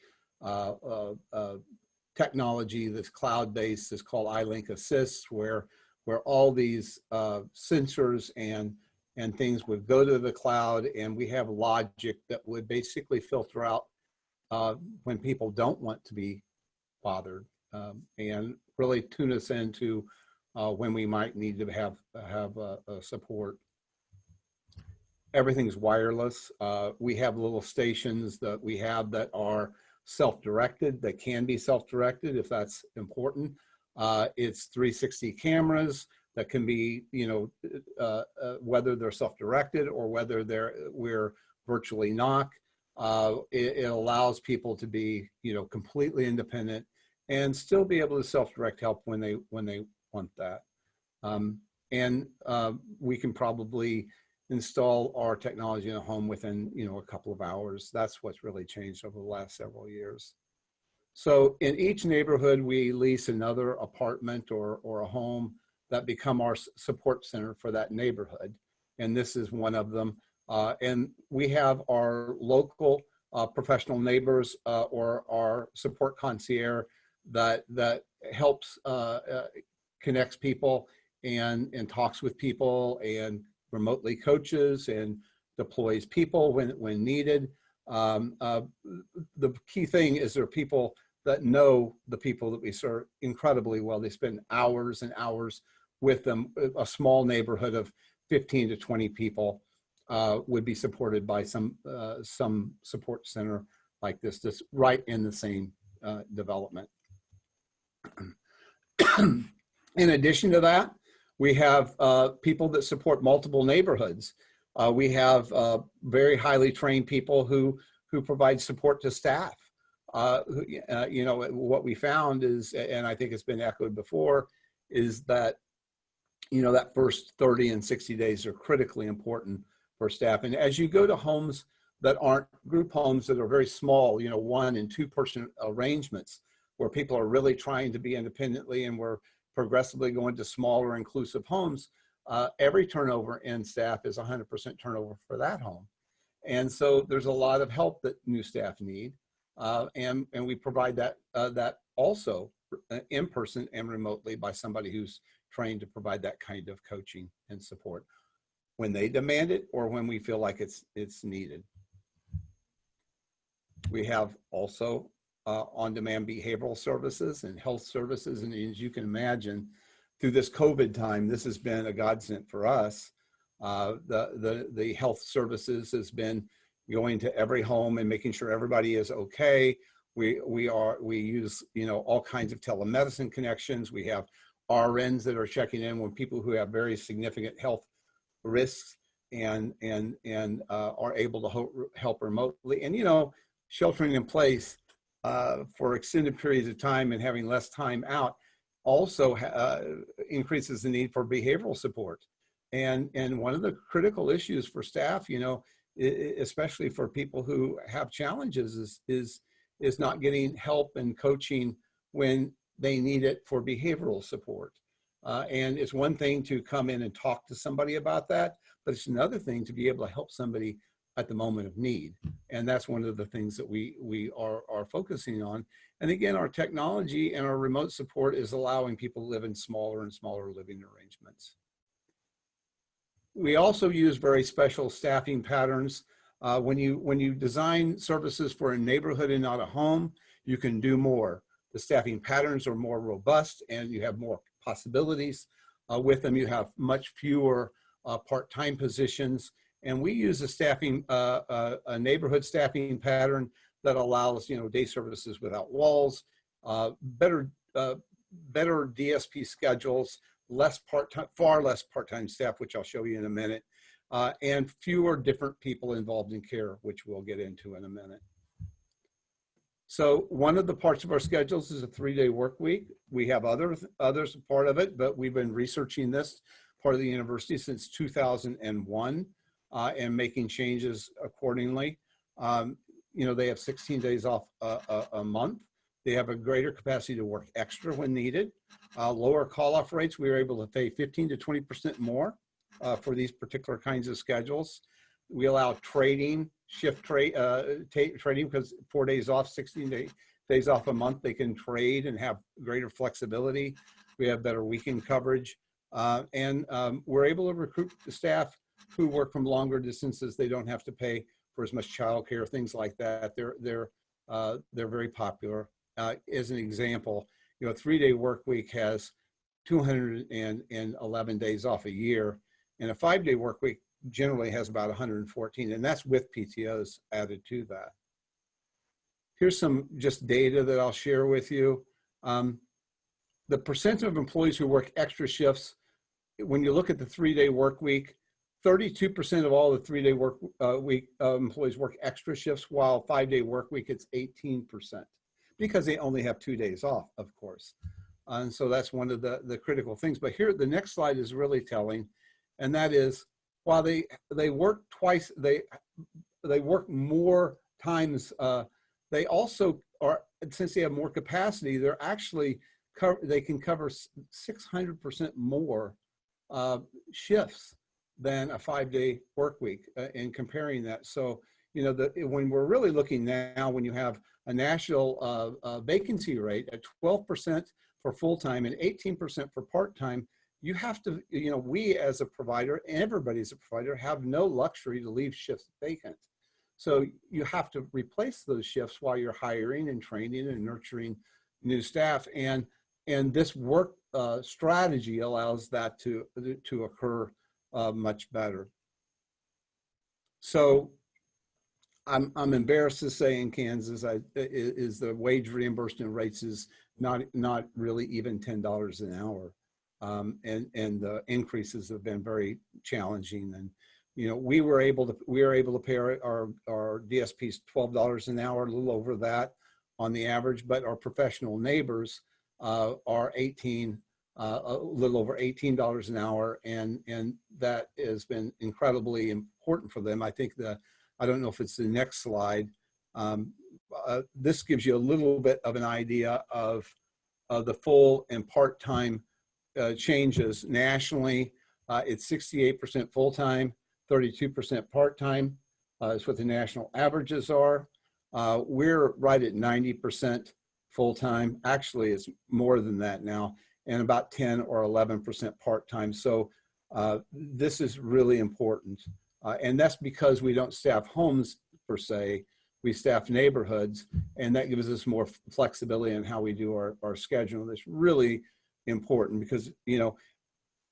technology that's cloud-based. It's called iLink Assist, where all these sensors and things would go to the cloud, and we have logic that would basically filter out when people don't want to be bothered, and really tune us into when we might need to have support. Everything's wireless. We have little stations that we have that are self-directed, that can be self-directed if that's important. It's 360 cameras that can be, you know, whether they're self-directed or whether we're virtually knock. It allows people to be, you know, completely independent and still be able to self-direct help when they want that. And we can probably install our technology in a home within, you know, a couple of hours. That's what's really changed over the last several years. So in each neighborhood, we lease another apartment or a home that become our support center for that neighborhood. And this is one of them. And we have our local professional neighbors or our support concierge that helps connects people and talks with people and remotely coaches and deploys people when needed. The key thing is there are people that know the people that we serve incredibly well. They spend hours and hours with them. A small neighborhood of 15 to 20 people would be supported by some support center like this, that's right in the same development. In addition to that, we have people that support multiple neighborhoods. We have very highly trained people who provide support to staff. You know, what we found is, and I think it's been echoed before, is that, you know, that first 30 and 60 days are critically important for staff. And as you go to homes that aren't group homes, that are very small, you know, 1 and 2 person arrangements, where people are really trying to be independently, and we're progressively going to smaller inclusive homes, every turnover in staff is 100% turnover for that home. And so there's a lot of help that new staff need. And we provide that also in person and remotely by somebody who's trained to provide that kind of coaching and support when they demand it or when we feel like it's needed. We have also on-demand behavioral services and health services. And as you can imagine, through this COVID time, this has been a godsend for us. The health services has been going to every home and making sure everybody is okay. We use, you know, all kinds of telemedicine connections. We have RNs that are checking in when people who have very significant health risks and are able to help remotely. And, you know, sheltering in place for extended periods of time and having less time out also increases the need for behavioral support. And one of the critical issues for staff, you know, especially for people who have challenges, is not getting help and coaching when they need it for behavioral support. And it's one thing to come in and talk to somebody about that, but it's another thing to be able to help somebody at the moment of need. And that's one of the things that we are focusing on. And again, our technology and our remote support is allowing people to live in smaller and smaller living arrangements. We also use very special staffing patterns. When you design services for a neighborhood and not a home, you can do more. The staffing patterns are more robust and you have more possibilities with them. You have much fewer part-time positions. And we use a neighborhood staffing pattern that allows, you know, day services without walls, better DSP schedules, far less part-time staff, which I'll show you in a minute, and fewer different people involved in care, which we'll get into in a minute. So one of the parts of our schedules is a 3-day work week. We have others part of it, but we've been researching this part of the university since 2001 and making changes accordingly. You know, they have 16 days off a month. They have a greater capacity to work extra when needed. Lower call-off rates, we were able to pay 15 to 20% more for these particular kinds of schedules. We allow trading, trading, because 4 days off, 16 days off a month, they can trade and have greater flexibility. We have better weekend coverage. And we're able to recruit the staff who work from longer distances. They don't have to pay for as much childcare, things like that. They're very popular. As an example, a 3-day work week has 211 days off a year, and a 5-day work week generally has about 114, and that's with PTOs added to that. Here's some just data that I'll share with you. The percent of employees who work extra shifts, when you look at the 3-day work week, 32% of all the 3-day work week employees work extra shifts, while 5-day work week, it's 18%, because they only have 2 days off, of course. And so that's one of the critical things. But here, the next slide is really telling, and that is, while they work twice, they work more times, they also are, since they have more capacity, they're actually, they can cover 600% more shifts than a 5-day work week in comparing that. So, when we're really looking now, when you have a national vacancy rate at 12% for full-time and 18% for part-time, you have to, we as a provider, everybody as a provider, have no luxury to leave shifts vacant. So you have to replace those shifts while you're hiring and training and nurturing new staff. And this work strategy allows that to occur much better. So I'm embarrassed to say in Kansas, is the wage reimbursement rates is not really even $10 an hour. And the increases have been very challenging. And, we were able to pay our DSPs $12 an hour, a little over that on the average, but our professional neighbors are a little over $18 an hour. And that has been incredibly important for them. I think I don't know if it's the next slide. This gives you a little bit of an idea of the full and part-time changes nationally. It's 68% full-time, 32% part-time is what the national averages are. We're right at 90% full-time. Actually, it's more than that now, and about 10 or 11% part-time. So this is really important. And that's because we don't staff homes per se, we staff neighborhoods, and that gives us more flexibility in how we do our schedule. That's really important because,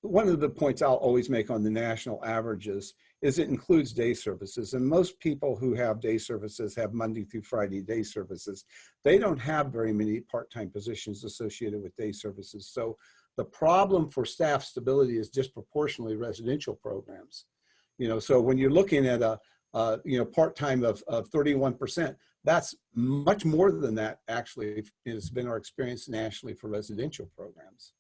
one of the points I'll always make on the national averages is it includes day services. And most people who have day services have Monday through Friday day services. They don't have very many part-time positions associated with day services. So the problem for staff stability is disproportionately residential programs. So when you're looking at a part-time of 31%, that's much more than that. Actually, it's been our experience nationally for residential programs.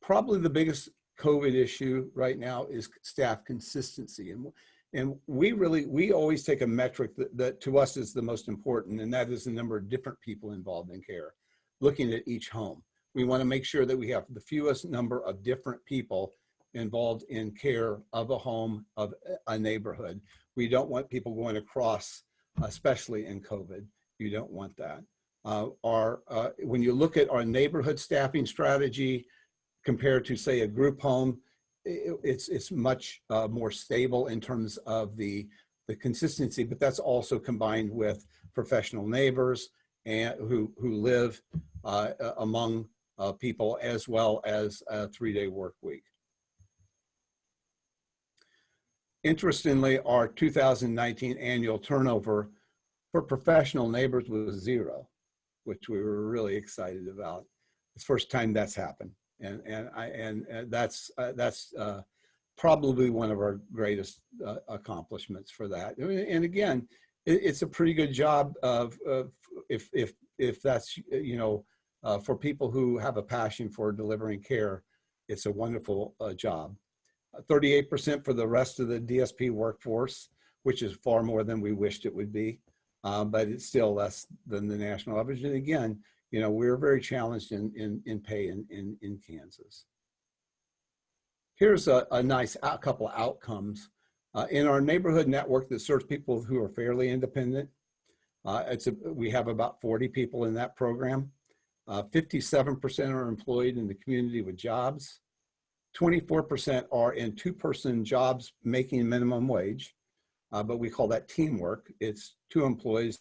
Probably the biggest COVID issue right now is staff consistency. And we always take a metric that to us is the most important, and that is the number of different people involved in care, looking at each home. We want to make sure that we have the fewest number of different people involved in care of a home, of a neighborhood. We don't want people going across, especially in COVID. You don't want that. When you look at our neighborhood staffing strategy compared to, say, a group home, it's much more stable in terms of the consistency, but that's also combined with professional neighbors and who live among people, as well as a 3-day work week. Interestingly, our 2019 annual turnover for professional neighbors was 0, which we were really excited about. It's the first time that's happened, and that's probably one of our greatest accomplishments for that. And again, it's a pretty good job of if that's for people who have a passion for delivering care. It's a wonderful job. 38% for the rest of the DSP workforce, which is far more than we wished it would be. but it's still less than the national average. And again, you know, we're very challenged in pay in Kansas. Here's a nice couple of outcomes. In our neighborhood network that serves people who are fairly independent, we have about 40 people in that program. 57% are employed in the community with jobs. 24% are in two-person jobs making minimum wage, but we call that teamwork. It's two employees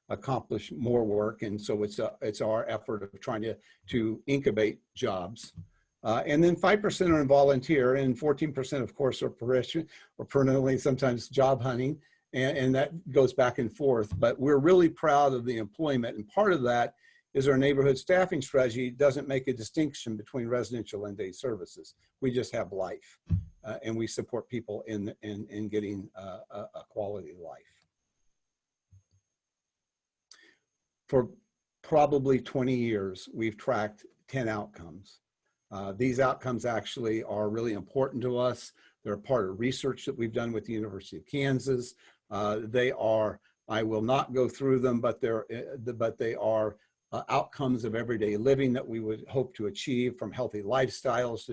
accomplish more work, and so it's our effort of trying to incubate jobs. And then 5% are in volunteer, and 14%, of course, are permanently, sometimes job hunting, and that goes back and forth. But we're really proud of the employment, and part of that is our neighborhood staffing strategy doesn't make a distinction between residential and day services. We just have life, and we support people in getting a quality life. For probably 20 years, we've tracked 10 outcomes. These outcomes actually are really important to us. They're a part of research that we've done with the University of Kansas. They are, I will not go through them, but they are outcomes of everyday living that we would hope to achieve, from healthy lifestyles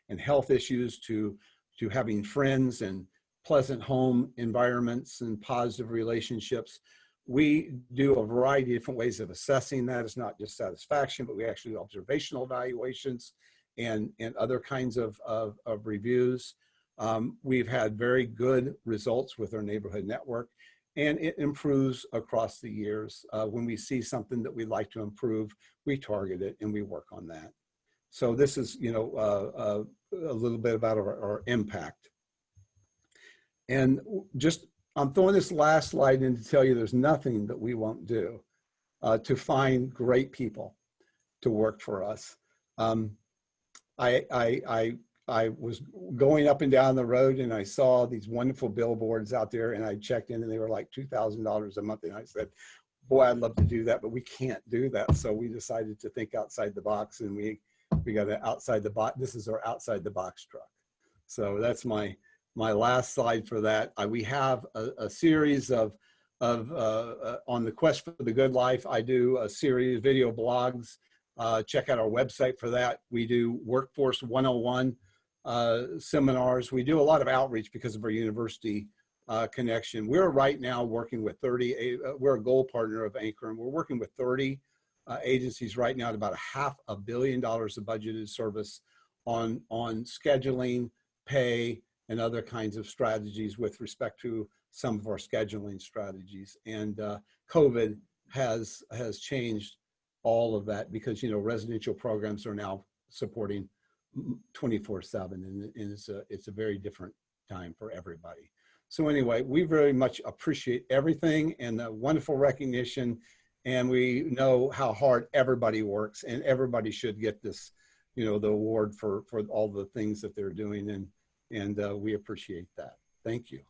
and health issues to having friends and pleasant home environments and positive relationships. We do a variety of different ways of assessing that. It's not just satisfaction, but we actually do observational evaluations and other kinds of reviews. We've had very good results with our neighborhood network, and it improves across the years. When we see something that we'd like to improve, we target it and we work on that. So this is, you know, a little bit about our impact. And just, I'm throwing this last slide in to tell you there's nothing that we won't do to find great people to work for us. I was going up and down the road and I saw these wonderful billboards out there, and I checked in and they were like $2,000 a month. And I said, boy, I'd love to do that, but we can't do that. So we decided to think outside the box, and we got an outside the box. This is our outside the box truck. So that's my last slide for that. We have a series of on the quest for the good life. I do a series of video blogs. Check out our website for that. We do Workforce 101 seminars. We do a lot of outreach because of our university connection. We're right now working with 30, we're a gold partner of ANCOR, and we're working with 30 agencies right now at about $500 million of budgeted service on scheduling, pay, and other kinds of strategies with respect to some of our scheduling strategies. And COVID has changed all of that, because, you know, residential programs are now supporting 24/7, and it's a very different time for everybody. So anyway, we very much appreciate everything and the wonderful recognition, and we know how hard everybody works, and everybody should get this, you know, the award for all the things that they're doing, and we appreciate that. Thank you.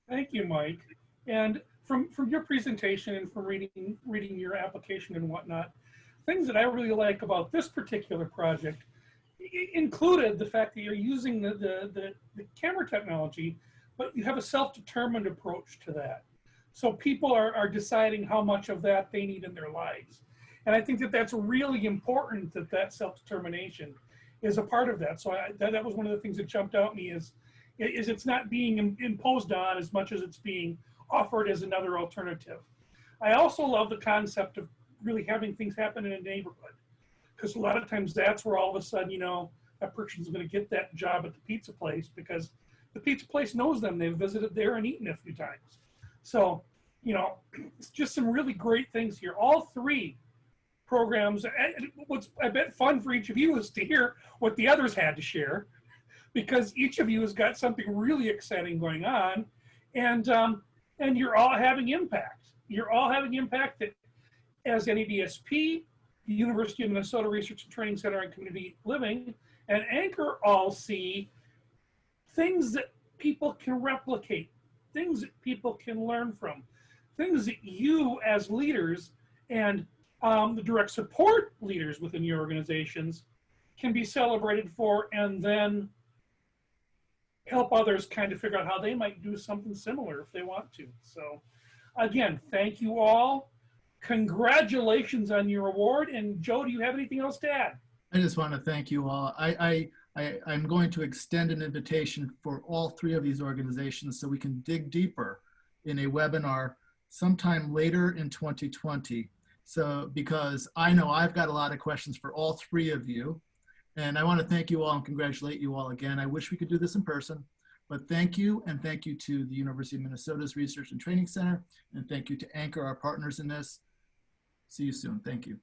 Thank you, Mike. And from your presentation and from reading your application and whatnot, things that I really like about this particular project included the fact that you're using the camera technology, but you have a self-determined approach to that. So people are deciding how much of that they need in their lives. And I think that that's really important, that self-determination is a part of that. So that was one of the things that jumped out at me is it's not being imposed on as much as it's being offered as another alternative. I also love the concept of really having things happen in a neighborhood, because a lot of times that's where all of a sudden, you know, that person's going to get that job at the pizza place because the pizza place knows them. They've visited there and eaten a few times. So, you know, it's just some really great things here. All three programs, what's I bet fun for each of you is to hear what the others had to share, because each of you has got something really exciting going on, and you're all having impact. You're all having impact that, as NADSP, the University of Minnesota Research and Training Center and Community Living, and ANCOR all see things that people can replicate, things that people can learn from, things that you as leaders and the direct support leaders within your organizations can be celebrated for, and then help others kind of figure out how they might do something similar if they want to. So Again, thank you all. Congratulations on your award. And Joe, do you have anything else to add? I just want to thank you all. I'm going to extend an invitation for all three of these organizations so we can dig deeper in a webinar sometime later in 2020. So, because I know I've got a lot of questions for all three of you, and I want to thank you all and congratulate you all again. I wish we could do this in person, but thank you, and thank you to the University of Minnesota's Research and Training Center, and thank you to ANCOR, our partners in this. See you soon. Thank you.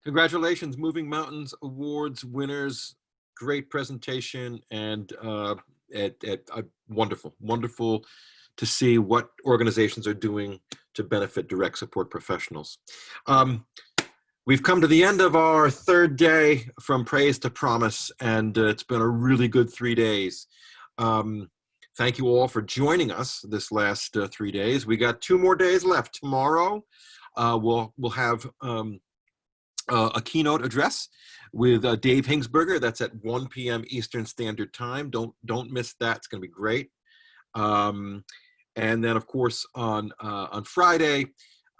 Congratulations, Moving Mountains Awards winners. Great presentation and wonderful, wonderful to see what organizations are doing to benefit direct support professionals. We've come to the end of our third day from praise to promise, and it's been a really good 3 days. Thank you all for joining us this last 3 days. We got 2 more days left. Tomorrow, we'll have a keynote address with Dave Hingsberger. That's at 1 p.m. Eastern Standard Time. Don't miss that. It's going to be great. And then, of course, on Friday,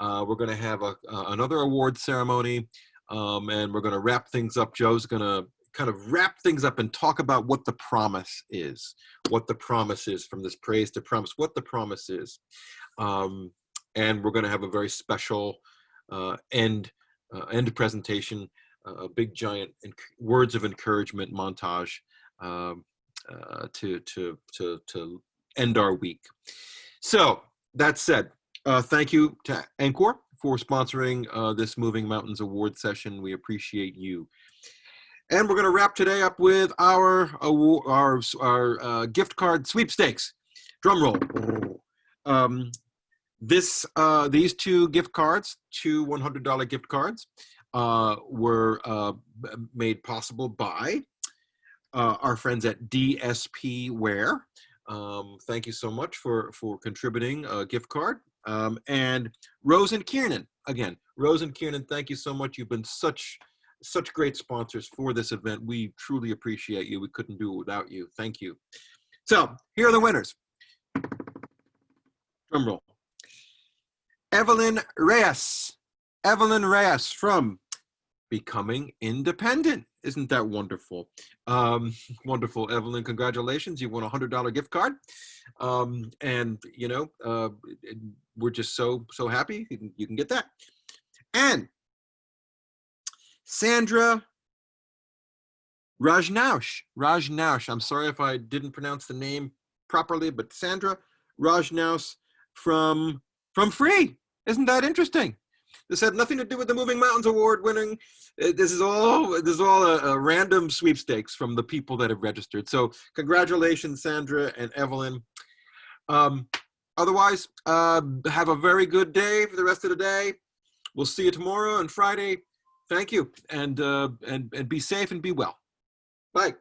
we're going to have another award ceremony, and we're going to wrap things up. Joe's going to kind of wrap things up and talk about what the promise is, from this praise to promise, what the promise is. And we're going to have a very special end presentation, a big giant words of encouragement montage to end our week. So that said, thank you to ANCOR for sponsoring this Moving Mountains Award session. We appreciate you. And we're going to wrap today up with our gift card sweepstakes. Drum roll. These 2 gift cards, 2 $100 gift cards, were made possible by our friends at DSP Wear. Thank you so much for contributing a gift card. And Rose and Kiernan, again, Rose and Kiernan, thank you so much. You've been such great sponsors for this event. We truly appreciate you. We couldn't do it without you. Thank you. So here are the winners. Drum roll. Evelyn Reyes from Becoming Independent. Isn't that wonderful? Wonderful, Evelyn. Congratulations. You won a $100 gift card. And, you know, we're just so happy you can get that. And Sandra Rajnaush. I'm sorry if I didn't pronounce the name properly, but Sandra Rajnaush from Free. Isn't that interesting? This had nothing to do with the Moving Mountains Award winning. This is all a random sweepstakes from the people that have registered. So congratulations, Sandra and Evelyn. Otherwise, have a very good day for the rest of the day. We'll see you tomorrow and Friday. Thank you, and be safe and be well. Bye.